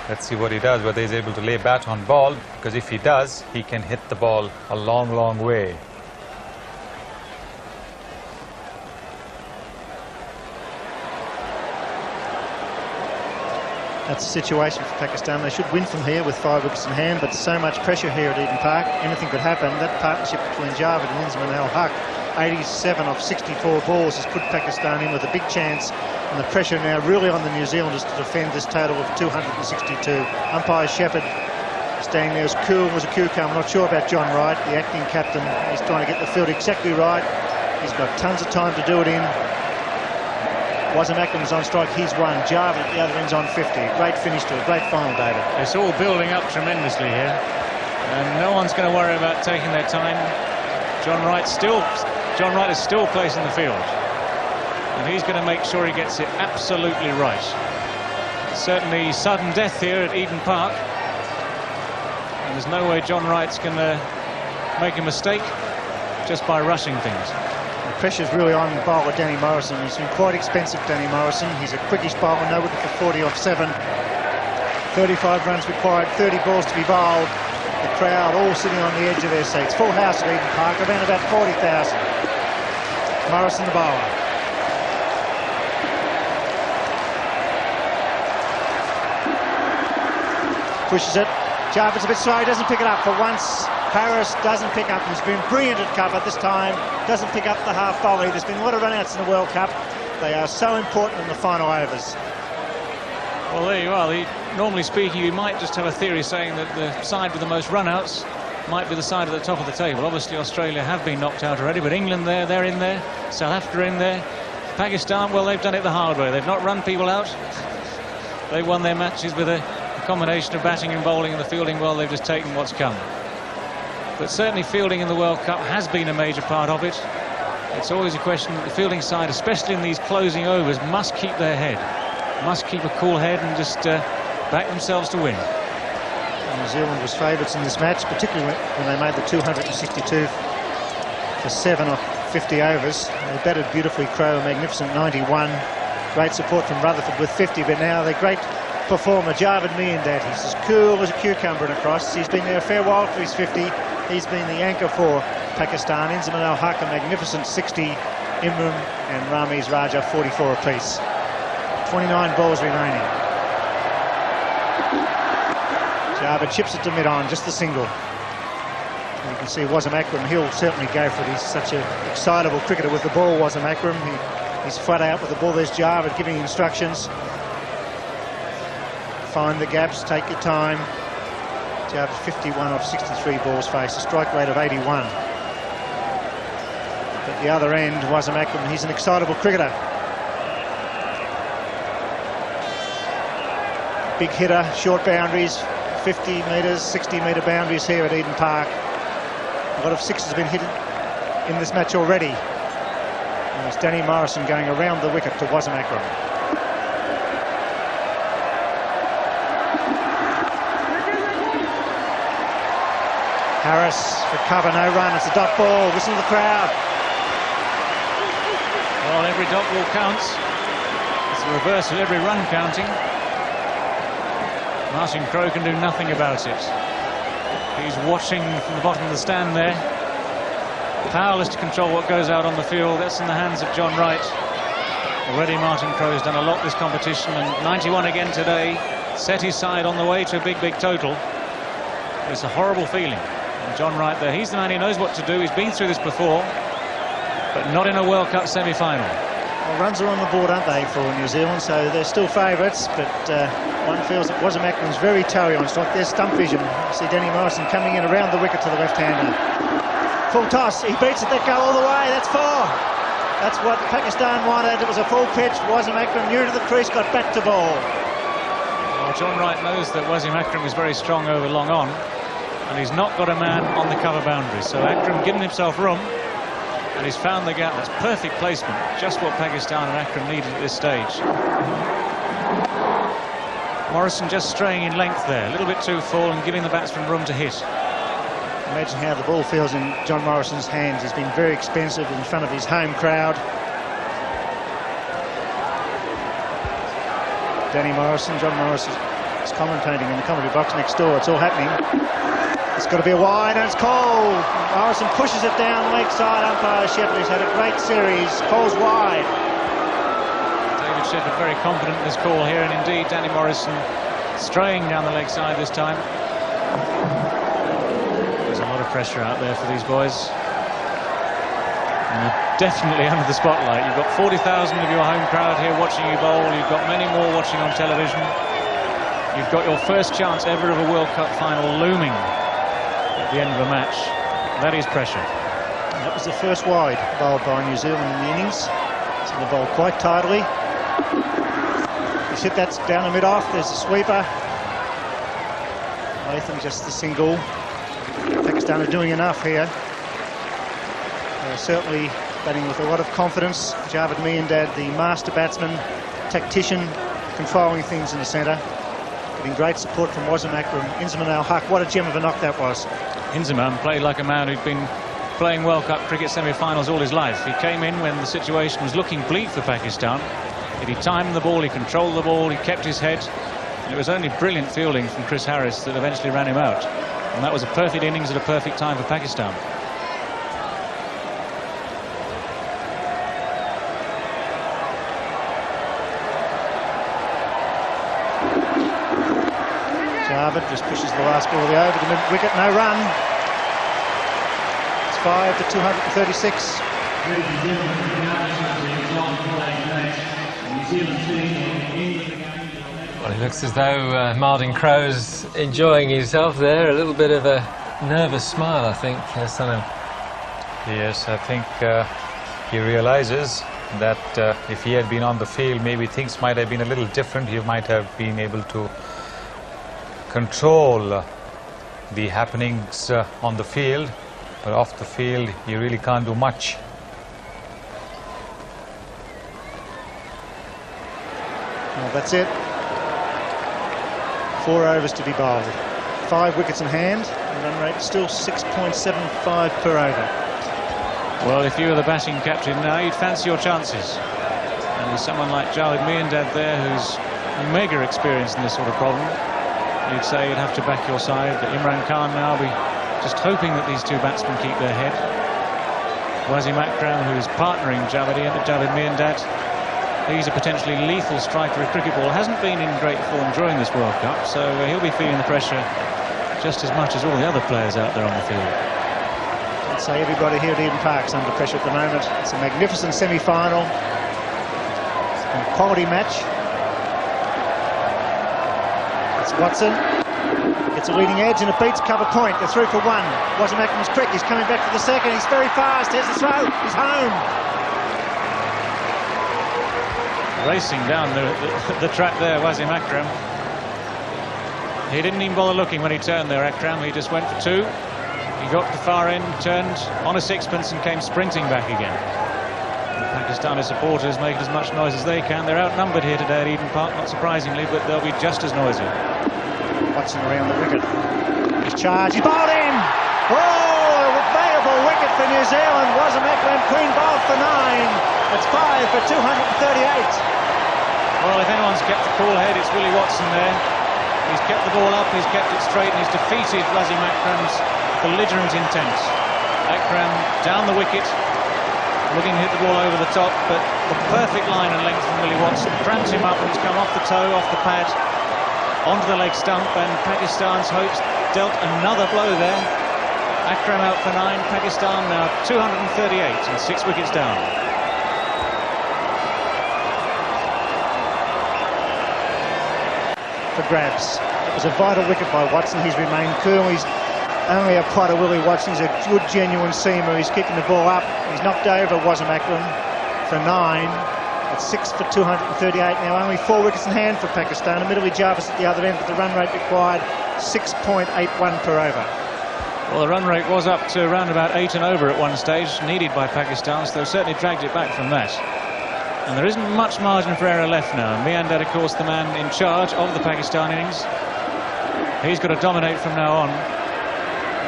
Let's see what he does, whether he's able to lay bat on ball, because if he does, he can hit the ball a long, long way. That's the situation for Pakistan. They should win from here with 5 wickets in hand, but so much pressure here at Eden Park. Anything could happen. That partnership between Javed and Inzamam al-Haq, 87 of 64 balls, has put Pakistan in with a big chance, and the pressure now really on the New Zealanders to defend this total of 262. Umpire Shepherd staying there as cool as a cucumber. I'm not sure about John Wright, the acting captain. He's trying to get the field exactly right. He's got tons of time to do it in. Wasim Akram's on strike, he's one. Javed at the other end's on 50. Great finish to a great final, David. It's all building up tremendously here, and no one's going to worry about taking their time. John Wright is still placing the field, and he's going to make sure he gets it absolutely right. Certainly sudden death here at Eden Park, and there's no way John Wright's going to make a mistake just by rushing things. The pressure's really on bowler Danny Morrison. He's been quite expensive, Danny Morrison. He's a quickish bowler, no wicket for 40 off 7. 35 runs required, 30 balls to be bowled. The crowd all sitting on the edge of their seats. Full house at Eden Park, around about 40,000. Morrison the bowler. Pushes it. Javed's a bit slow, he doesn't pick it up for once. Harris doesn't pick up. He's been brilliant at cover this time. Doesn't pick up the half volley. There's been a lot of run-outs in the World Cup. They are so important in the final overs. Well, there you are. Normally speaking, you might just have a theory saying that the side with the most run-outs might be the side at the top of the table. Obviously, Australia have been knocked out already, but England they're in there. South Africa in there. Pakistan, well, they've done it the hard way. They've not run people out. They've won their matches with a combination of batting and bowling and the fielding. Well, they've just taken what's come. But certainly fielding in the World Cup has been a major part of it. It's always a question that the fielding side, especially in these closing overs, must keep their head, must keep a cool head and just back themselves to win. New Zealand was favourites in this match, particularly when they made the 262 for 7 off 50 overs. They batted beautifully, Crowe, a magnificent 91. Great support from Rutherford with 50, but now the great performer, Imran and Miandad. He's as cool as a cucumber and across. He's been there a fair while for his 50. He's been the anchor for Pakistan. Inzamam al-Haq, a magnificent 60. Imran and Ramiz Raja, 44 apiece. 29 balls remaining. Javed chips it to mid-on, just the single. And you can see Wasim Akram, he'll certainly go for it. He's such an excitable cricketer with the ball, Wasim Akram. He's flat out with the ball. There's Javed giving instructions. Find the gaps, take your time. Javed 51 off 63 balls faced, a strike rate of 81. At the other end, Wasim Akram, he's an excitable cricketer. Big hitter, short boundaries, 50 metres, 60-metre boundaries here at Eden Park. A lot of sixes have been hit in this match already. And it's Danny Morrison going around the wicket to Wasim Akram. Harris for cover, no run. It's a dot ball. Listen to the crowd. Well, every dot ball counts. It's the reverse of every run counting. Martin Crowe can do nothing about it. He's watching from the bottom of the stand there. Powerless to control what goes out on the field. That's in the hands of John Wright. Already Martin Crowe's done a lot this competition, and 91 again today. Set his side on the way to a big, big total. It's a horrible feeling. And John Wright there, he's the man who knows what to do. He's been through this before, but not in a World Cup semi-final. Well, runs are on the board, aren't they, for New Zealand? So they're still favourites, but one feels that Wasim Akram's very toey on strike. There's stump vision. You see Danny Morrison coming in around the wicket to the left-hander. Full toss. He beats it. That go all the way. That's 4. That's what Pakistan wanted. It was a full pitch. Wasim Akram new to the crease, got back to ball. Well, John Wright knows that Wasim Akram is very strong over long on, and he's not got a man on the cover boundary. So Akram giving himself room, and he's found the gap. That's perfect placement, just what Pakistan and Akram needed at this stage. Morrison just straying in length there, a little bit too full and giving the batsman room to hit. Imagine how the ball feels in John Morrison's hands. He's been very expensive in front of his home crowd. Danny Morrison, John Morrison He's commentating in the commentary box next door. It's all happening. It's got to be a wide, and it's Cole. Morrison pushes it down leg side. Umpire Shepherd's had a great series. Cole's wide. David Shepherd very confident in this call here, and indeed Danny Morrison straying down the leg side this time. There's a lot of pressure out there for these boys. And you're definitely under the spotlight. You've got 40,000 of your home crowd here watching you bowl. You've got many more watching on television. You've got your first chance ever of a World Cup final looming at the end of a match. That is pressure. And that was the first wide bowled by New Zealand in the innings. So they bowled quite tidily. He's hit that down the mid-off. There's the sweeper. Latham just the single. Pakistan are doing enough here. They're certainly batting with a lot of confidence. Javed Miandad, the master batsman, tactician, controlling things in the centre. Getting great support from Wasim Akram. Inzamam al-Haq, what a gem of a knock that was. Inzamam played like a man who'd been playing World Cup cricket semi-finals all his life. He came in when the situation was looking bleak for Pakistan. He timed the ball, he controlled the ball, he kept his head. And it was only brilliant fielding from Chris Harris that eventually ran him out. And that was a perfect innings at a perfect time for Pakistan. Javed just pushes the last ball over the mid-wicket, no run. It's 5 for 236. Well, it looks as though Martin Crowe's enjoying himself there. A little bit of a nervous smile, I think, Sanu. Yes, I think he realizes that if he had been on the field, maybe things might have been a little different. He might have been able to control the happenings on the field, but off the field, you really can't do much. Well, that's it. 4 overs to be bowled. 5 wickets in hand. The run rate still 6.75 per over. Well, if you were the batting captain now, you'd fancy your chances. And with someone like Javed Miandad there, who's mega experienced in this sort of problem, you'd say you'd have to back your side. But Imran Khan now be just hoping that these two batsmen keep their head. Wasim Akram, who's partnering Javed Miandad. He's a potentially lethal striker of cricket ball. Hasn't been in great form during this World Cup, so he'll be feeling the pressure just as much as all the other players out there on the field. I'd say everybody here at Eden Park's under pressure at the moment. It's a magnificent semi-final. It's been a quality match. It's Watson. Gets a leading edge and it beats cover point. They're through for 1. Wasim Akram's prick. He's coming back for the second. He's very fast. Here's the throw. He's home. Racing down the track there, Wasim Akram. He didn't even bother looking when he turned there, Akram. He just went for 2. He got to the far end, turned on a sixpence and came sprinting back again. The Pakistani supporters make as much noise as they can. They're outnumbered here today at Eden Park, not surprisingly, but they'll be just as noisy. Watson around the wicket. He's charged. He's bowled in. Oh, a valuable wicket for New Zealand. Wasim Akram clean bowled for 9. It's 5 for 238. Well, if anyone's kept the cool head, it's Willie Watson there. He's kept the ball up, he's kept it straight, and he's defeated Wasim Akram's belligerent intent. Akram down the wicket, looking to hit the ball over the top, but the perfect line and length from Willie Watson cramps him up and he's come off the toe, off the pad, onto the leg stump, and Pakistan's hopes dealt another blow there. Akram out for 9, Pakistan now 238 and 6 wickets down. For grabs. It was a vital wicket by Watson. He's remained cool. He's only a Potter Willie Watson. He's a good, genuine seamer. He's kicking the ball up. He's knocked over Wasim Akram for 9. It's 6 for 238. Now only 4 wickets in hand for Pakistan. Admittedly, Jarvis at the other end, but the run rate required 6.81 per over. Well, the run rate was up to around about 8 and over at one stage, needed by Pakistan, so they've certainly dragged it back from that. And there isn't much margin for error left now. Miandad, of course, the man in charge of the Pakistan innings. He's got to dominate from now on.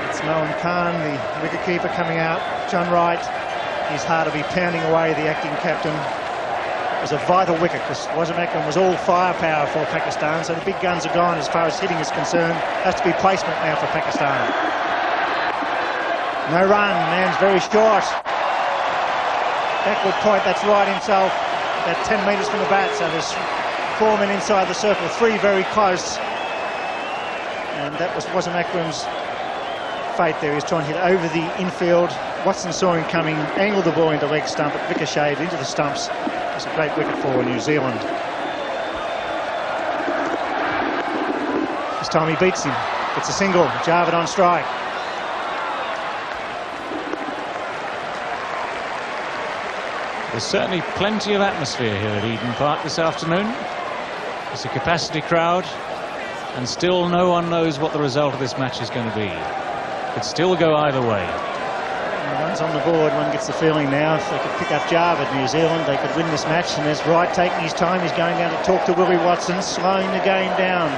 It's Mohan Khan, the wicketkeeper, coming out. John Wright, he's hard to be pounding away, the acting captain. was a vital wicket because Wasim was all firepower for Pakistan, so the big guns are gone as far as hitting is concerned. Has to be placement now for Pakistan. No run, man's very short. Backward point, that's right himself, about 10 metres from the bat, so there's 4 men inside the circle, 3 very close. And that was Wasim Akram's fate there. He was trying to hit over the infield. Watson saw him coming, angled the ball into leg stump, it ricocheted into the stumps. It's a great wicket for New Zealand. This time he beats him, gets a single, Javed on strike. There's certainly plenty of atmosphere here at Eden Park this afternoon. It's a capacity crowd, and still no one knows what the result of this match is going to be. Could still go either way. Runs on the board, one gets the feeling now if they could pick up Javed, New Zealand, they could win this match. And there's Wright taking his time, he's going down to talk to Willie Watson, slowing the game down.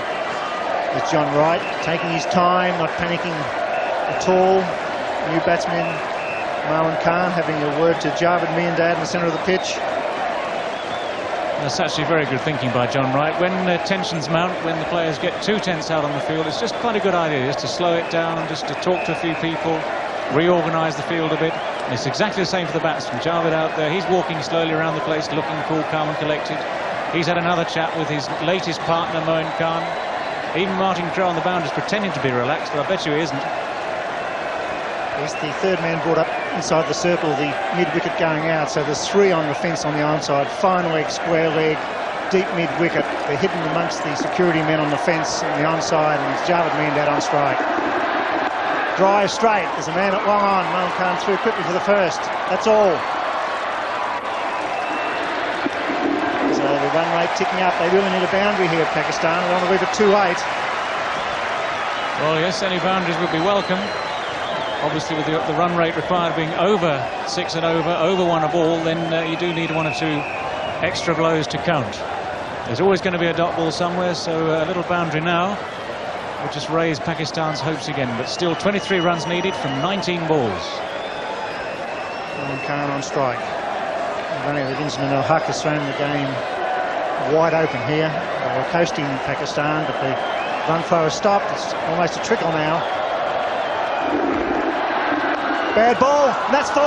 There's John Wright taking his time, not panicking at all. New batsman Marwan Khan having a word to Imran and Miandad in the centre of the pitch. That's actually very good thinking by John Wright. When tensions mount, when the players get too tense out on the field, it's just quite a good idea just to slow it down, just to talk to a few people, reorganise the field a bit. And it's exactly the same for the batsman. Javed out there, he's walking slowly around the place, looking cool, calm and collected. He's had another chat with his latest partner, Moin Khan. Even Martin Crowe on the boundaries pretending to be relaxed, but I bet you he isn't. He's the third man brought up inside the circle, the mid-wicket going out, so there's 3 on the fence on the onside. Fine leg, square leg, deep mid-wicket. They're hidden amongst the security men on the fence on the onside, and it's Javed Miandad on strike. Drive straight, there's a man at long on. Moin Khan through quickly for the first, that's all. So the run rate ticking up, they really need a boundary here at Pakistan. They don't want to leave it too late. Well, yes, any boundaries would be welcome. Obviously, with the run rate required being over 6 and over 1 a ball, then you do need 1 or 2 extra blows to count. There's always going to be a dot ball somewhere, so a little boundary now will just raise Pakistan's hopes again. But still 23 runs needed from 19 balls. Moin Khan on strike. Running with Inzamam al-Haq has thrown the game wide open here. They were coasting Pakistan, but the run flow has stopped. It's almost a trickle now. Bad ball, and that's 4.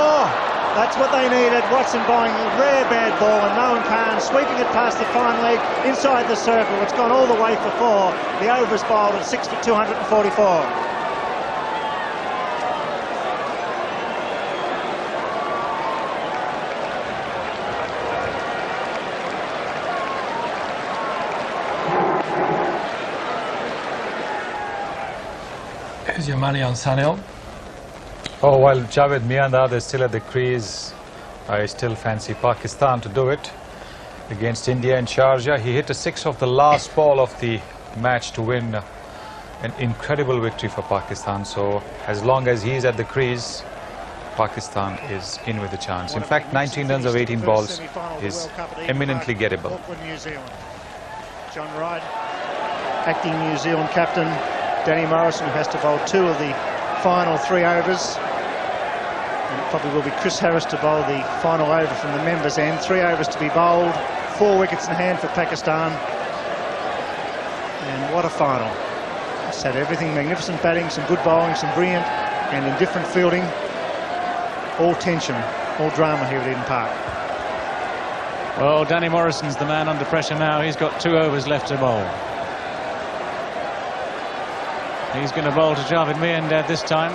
That's what they needed. Watson bowling a rare bad ball, and Moin Khan sweeping it past the fine leg inside the circle. It's gone all the way for 4. The over is bowled at 6 for 244. Here's your money on Sunil. Oh, while Javed Miandad is still at the crease, I still fancy Pakistan to do it against India in Sharjah. He hit a 6 off the last ball of the match to win an incredible victory for Pakistan. So as long as he's at the crease, Pakistan is in with a chance. In fact, 19 runs of 18 balls is eminently gettable. John Wright, acting New Zealand captain. Danny Morrison, who has to bowl 2 of the final 3 overs. And it probably will be Chris Harris to bowl the final over from the members' end. 3 overs to be bowled, 4 wickets in hand for Pakistan. And what a final. It's had everything, magnificent batting, some good bowling, some brilliant and indifferent fielding. All tension, all drama here at Eden Park. Well, Danny Morrison's the man under pressure now. He's got 2 overs left to bowl. He's going to bowl to Javed Miandad this time.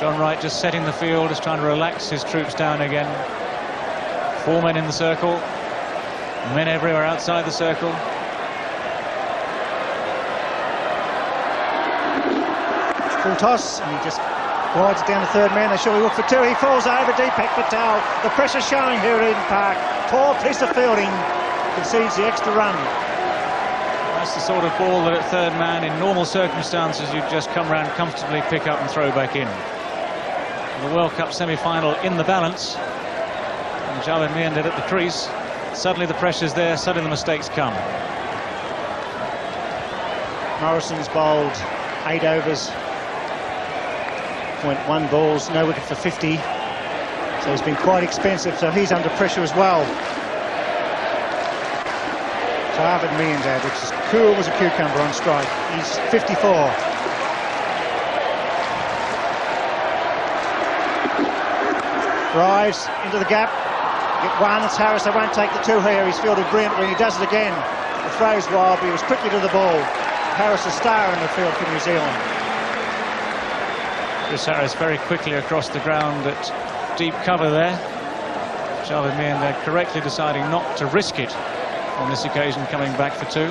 John Wright just setting the field, just trying to relax his troops down again. 4 men in the circle, men everywhere outside the circle. Full toss, and he just glides it down to 3rd man. They surely look for 2. He falls over Deepak Patel. The pressure showing here at Eden Park. Poor piece of fielding. Concedes the extra run. That's the sort of ball that at 3rd man, in normal circumstances, you'd just come round comfortably, pick up and throw back in. The World Cup semi-final in the balance. And Javed Miandad at the crease. Suddenly the pressure's there, suddenly the mistakes come. Morrison's bowled 8 overs, 0.1 balls, no wicket for 50. So he's been quite expensive, so he's under pressure as well. Imran and Miandad, which is cool as a cucumber on strike. He's 54. Drives into the gap. Get one, it's Harris. They won't take the two here. He's fielded brilliantly. He does it again. The throw's wild, but he was quickly to the ball. Harris, a star in the field for New Zealand. Chris Harris very quickly across the ground at deep cover there. Imran and Miandad correctly deciding not to risk it on this occasion, coming back for two.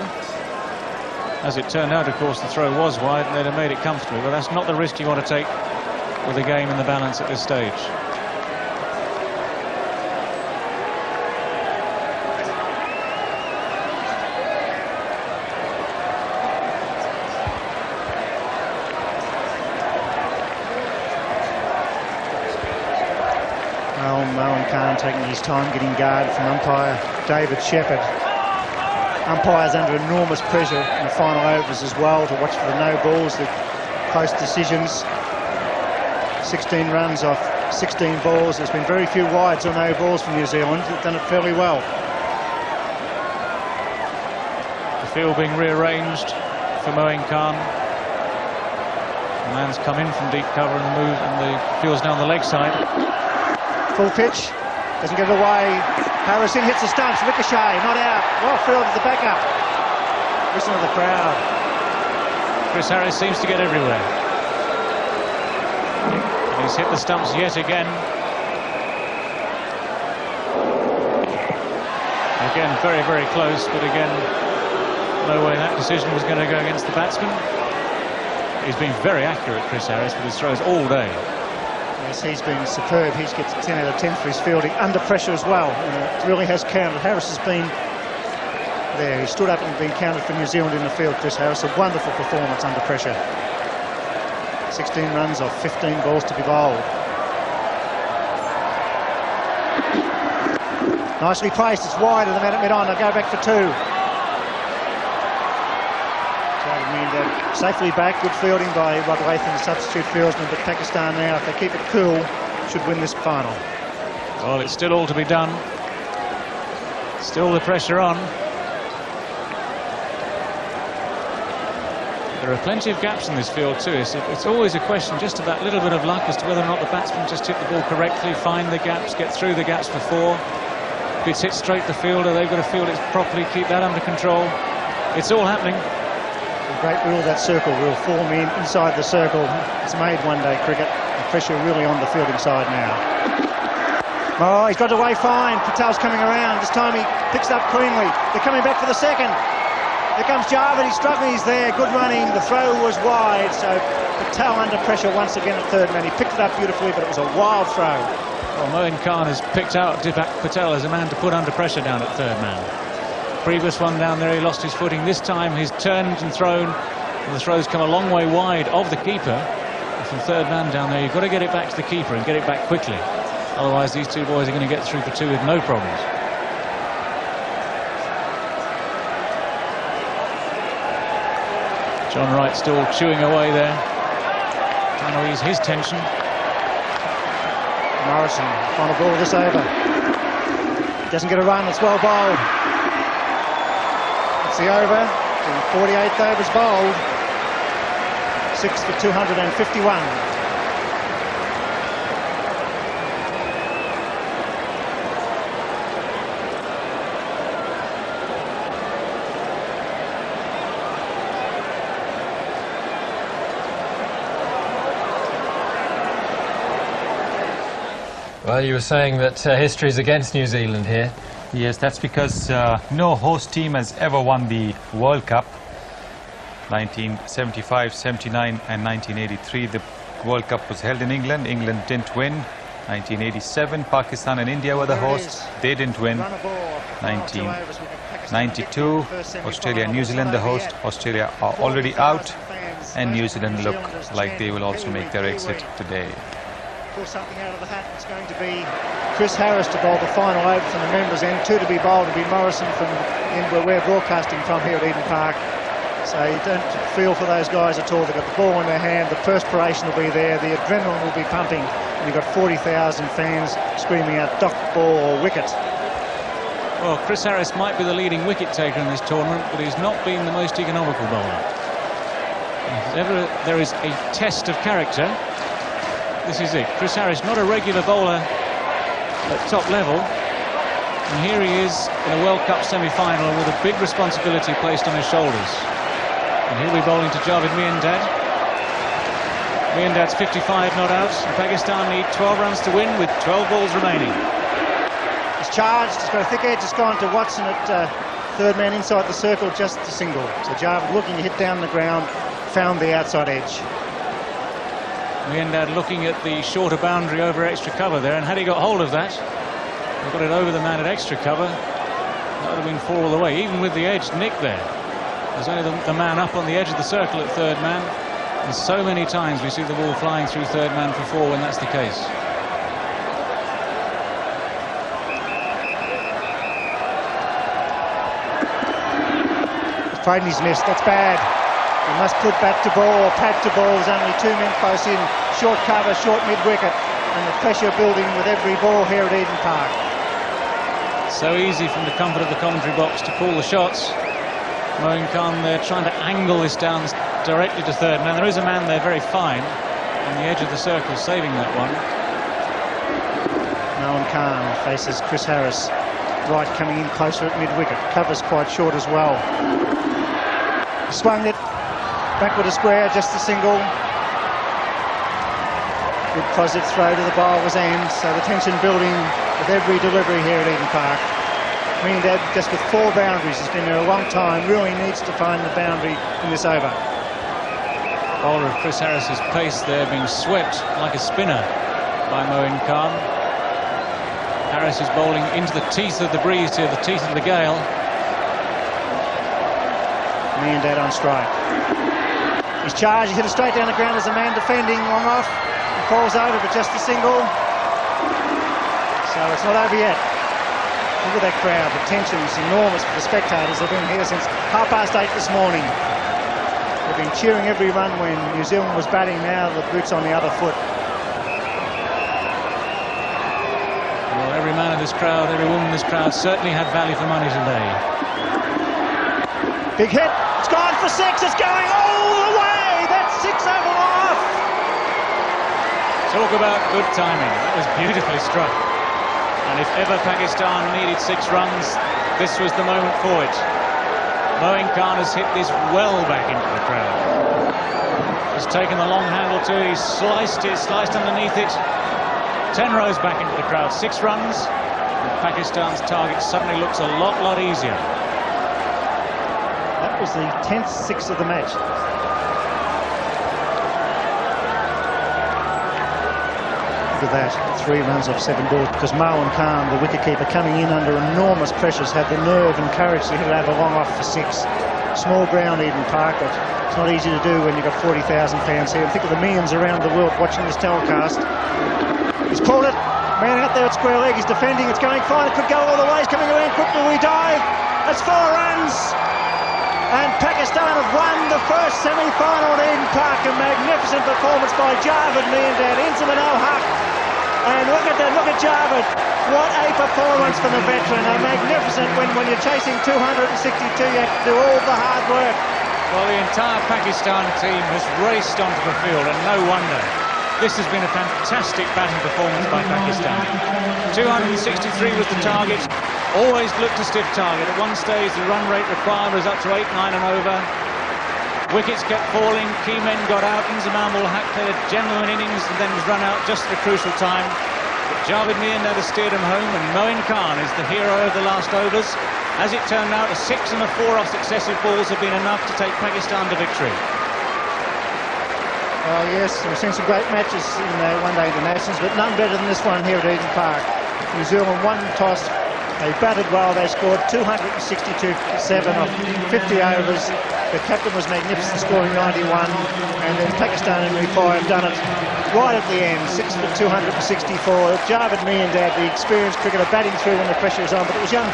As it turned out, of course, the throw was wide and they'd have made it comfortably, but that's not the risk you want to take with the game in the balance at this stage. Taking his time getting guard from umpire David Shepherd. Umpire's under enormous pressure in the final overs as well to watch for the no balls, the close decisions. 16 runs off 16 balls. There's been very few wides or no balls from New Zealand. They've done it fairly well. The field being rearranged for Moeen Khan. The man's come in from deep cover and the move, and the field's down the leg side. Full pitch. Doesn't get it away. Harrison hits the stumps. Ricochet, not out. Well fielded the backup. Listen to the crowd. Chris Harris seems to get everywhere. And he's hit the stumps yet again. Again, very, very close, but again, no way that decision was going to go against the batsman. He's been very accurate, Chris Harris, with his throws all day. Yes, he's been superb. He gets 10 out of 10 for his fielding under pressure as well. It really has counted. Harris has been there. He stood up and been counted for New Zealand in the field, Chris Harris. A wonderful performance under pressure. 16 runs off 15 balls to be bowled. Nicely placed. It's wide of the man at mid-on. They'll go back for two. Safely back, good fielding by Rod Latham, the substitute fieldsman, but Pakistan now, if they keep it cool, should win this final. Well, it's still all to be done. Still the pressure on. There are plenty of gaps in this field too. It's always a question just of that little bit of luck as to whether or not the batsman just hit the ball correctly, find the gaps, get through the gaps before. If it's hit straight the fielder, they've got to field it properly, keep that under control. It's all happening. Great rule, that circle rule. Form in inside the circle. It's made one-day cricket. The pressure really on the fielding side now. Oh, he's got away fine. Patel's coming around. This time he picks it up cleanly. They're coming back for the second. Here comes Javed. He's struggling. He's there. Good running. The throw was wide. So Patel under pressure once again at third man. He picked it up beautifully, but it was a wild throw. Well, Moeen Khan has picked out Deepak Patel as a man to put under pressure down at third man. Previous one down there, he lost his footing. This time he's turned and thrown, and the throw's come a long way wide of the keeper. And from third man down there, you've got to get it back to the keeper and get it back quickly. Otherwise, these two boys are going to get through for two with no problems. John Wright still chewing away there, trying to ease his tension. Morrison, final ball of this over. Doesn't get a run, it's well bowled. It's the over, the 48th over's bowled. 6 for 251. Well, you were saying that history is against New Zealand here. Yes, that's because no host team has ever won the World Cup. 1975, 79 and 1983, the World Cup was held in England. England didn't win. 1987, Pakistan and India were the hosts. They didn't win. 1992, Australia and New Zealand the host. Australia are already out, and New Zealand look like they will also make their exit today. Pull something out of the hat. It's going to be Chris Harris to bowl the final over from the members' end. Two to be bowled will be Morrison from where we're broadcasting from here at Eden Park. So you don't feel for those guys at all. They've got the ball in their hand, the perspiration will be there, the adrenaline will be pumping, and you've got 40,000 fans screaming out "Dock, ball" or "Wicket." Well, Chris Harris might be the leading wicket taker in this tournament, but he's not been the most economical bowler. If ever there is a test of character, this is it. Chris Harris, not a regular bowler at top level, and here he is in a World Cup semi-final with a big responsibility placed on his shoulders. And he'll be bowling to Javed Miandad. Miandad's 55 not out, and Pakistan need 12 runs to win with 12 balls remaining. He's charged, he's got a thick edge, it's gone to Watson at third man inside the circle, just a single. So Javed looking to hit down the ground, found the outside edge. Miandad looking at the shorter boundary over extra cover there, and had he got hold of that, he got it over the man at extra cover, that would have been 4 all the way, even with the edge nick there. There's only the man up on the edge of the circle at third man, and so many times we see the ball flying through third man for 4 when that's the case. Afraid he's missed, that's bad. He must put bat to ball or pad to ball. There's only 2 men close in. Short cover, short mid-wicket, and the pressure building with every ball here at Eden Park. So easy from the comfort of the commentary box to call the shots. Moeen Khan there trying to angle this down directly to third man. There is a man there very fine on the edge of the circle saving that one. Moeen Khan faces Chris Harris. Right coming in closer at mid-wicket. Cover's quite short as well. Swung it. Backward to square, just a single. Good positive throw to the bowler's end, so the tension building with every delivery here at Eden Park. Miandad just with 4 boundaries, has been there a long time, really needs to find the boundary in this over. Bowler of Chris Harris's pace there being swept like a spinner by Moeen Khan. Harris is bowling into the teeth of the breeze here, the teeth of the gale. Miandad on strike. He's charged, he's hit it straight down the ground as a man defending, long off. He falls over, but just a single. So it's not over yet. Look at that crowd, the tension's enormous for the spectators. They've been here since 8:30 this morning. They've been cheering every run when New Zealand was batting, now the boot's on the other foot. Well, every man in this crowd, every woman in this crowd certainly had value for money today. Big hit, it's gone for 6, it's going all the way, that's 6 over off. Talk about good timing, that was beautifully struck. And if ever Pakistan needed 6 runs, this was the moment for it. Moeen Khan has hit this well back into the crowd. He's taken the long handle too, he's sliced it, sliced underneath it. 10 rows back into the crowd, 6 runs. And Pakistan's target suddenly looks a lot easier. That was the 10th 6 of the match. Look at that, 3 runs off 7 balls, because Moeen Khan, the wicketkeeper, coming in under enormous pressures, had the nerve and courage to hit it over long off for 6. Small ground, Eden Park, but it's not easy to do when you've got 40,000 fans here. And think of the millions around the world watching this telecast. He's pulled it, man out there at square leg, he's defending, it's going fine, it could go all the way, he's coming around quickly, we dive. That's 4 runs. And Pakistan have won the first semi-final at Eden Park. A magnificent performance by Javed Miandad, Inzamam and look at that, look at Javed. What a performance for the veteran. A magnificent win. When you're chasing 262, you have to do all the hard work. Well, the entire Pakistan team has raced onto the field, and no wonder. This has been a fantastic batting performance by Pakistan. 263 was the target. Always looked a stiff target. At one stage, the run rate required was up to 8, 9 and over. Wickets kept falling. Key men got out. Inzamam played a genuine innings and then was run out just at a crucial time. But Javed Miandad has steered him home, and Moeen Khan is the hero of the last overs. As it turned out, a 6 and a 4 off successive balls have been enough to take Pakistan to victory. Oh yes, we've seen some great matches in one-day internationals, but none better than this one here at Eden Park. New Zealand won the toss, they batted well, they scored 262 for 7 off 50 overs. The captain was magnificent, scoring 91, and then Pakistan in reply have done it right at the end, 6 for 264. Javed Miandad, the experienced cricketer, batting through when the pressure was on, but it was young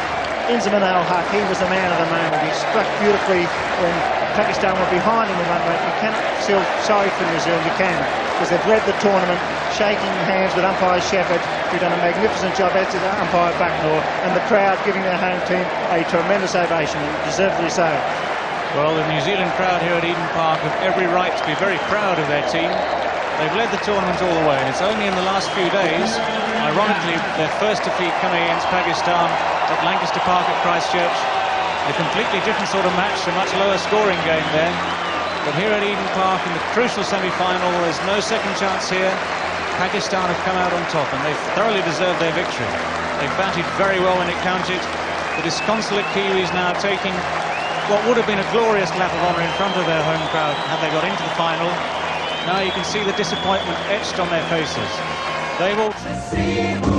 Inzamam, he was the man of the moment. He struck beautifully when Pakistan were behind in the run rate. You cannot feel sorry for New Zealand, you can, because they've led the tournament, shaking hands with umpire Shepherd, who've done a magnificent job, as did umpire Bucknor, and the crowd giving their home team a tremendous ovation, and deservedly so. Well, the New Zealand crowd here at Eden Park have every right to be very proud of their team. They've led the tournament all the way, and it's only in the last few days, ironically, their first defeat coming against Pakistan at Lancaster Park at Christchurch. A completely different sort of match, a much lower scoring game there. But here at Eden Park in the crucial semi-final, there's no second chance here. Pakistan have come out on top, and they've thoroughly deserved their victory. They've batted very well when it counted. The disconsolate Kiwis now taking what would have been a glorious lap of honour in front of their home crowd had they got into the final. Now you can see the disappointment etched on their faces. They will...